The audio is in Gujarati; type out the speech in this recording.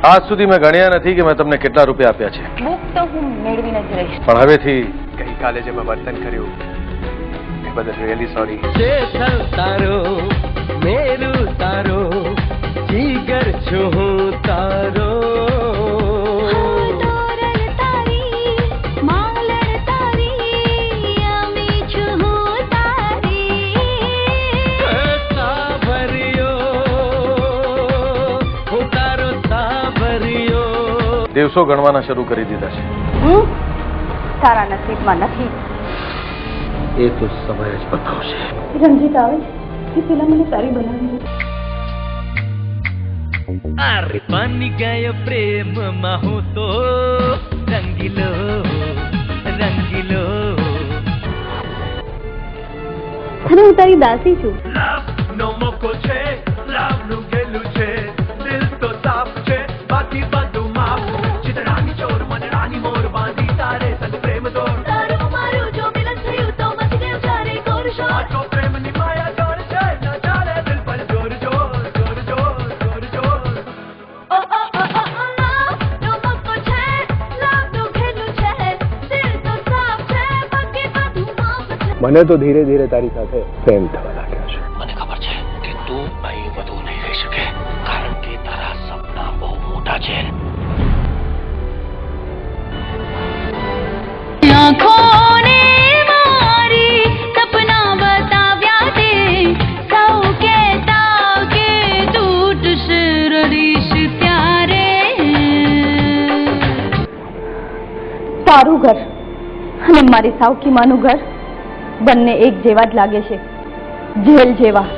આજ સુધી મેં ગણ્યા નથી કે મેં તમને કેટલા રૂપિયા આપ્યા છે. બુક તો હું મેળવીને જ રહીશ. પણ હવેથી ગઈકાલે જે મેં વર્તન કર્યું એ બદલ રિયલી સોરી. જેસલ તારો મેરું તારો જીગર છું હું તારો. દિવસો ગણવાના શરૂ કરી દીધા છે. તારા નસીબમાં નથી. એ તો સમય જ બતાવશે. રણજીત આવે કે પેલા મને તારી બનાવી. અરે પાની ગયો પ્રેમમાં હું તો રંગીલો રંગીલો. અને હું તારી દાસી છું. નો મોકો છે લવ નું ગેલું છે દિલ તો સાફ છે બાકી બધું માફ. ચિતરાની ચોર મને રાની મોર બાંધી તારે સંગ પ્રેમ દોડ. તારું મારું જો મિલન થયું તો મચી ગયો ચારે કોર શોર. આટલો પ્રેમની માયા જોર છે ન ચાલે દિલ પર જોર જોર જોર જોર જોર જોર. ઓ ઓ ઓ ઓ લવ નો મોકો છે લવ નું ગેલું છે દિલ તો સાફ છે બાકી બધું માફ છે. મને તો ધીરે ધીરે તારી સાથે પ્રેમ થવા લાગ્યો છે. મને ખબર છે કે તું અહીં વધુ નહીં રહી શકે કારણ કે તારા સપના બહુ મોટા છે. આંખોને મારી સપના બતાવ્યા તે સૌ કહેતા કે તૂટશે રડીશ ત્યારે. તારું ઘર અને મારી સાવકી માનું ઘર બંને એક જેવા જ લાગે છે. જેલ જેવા.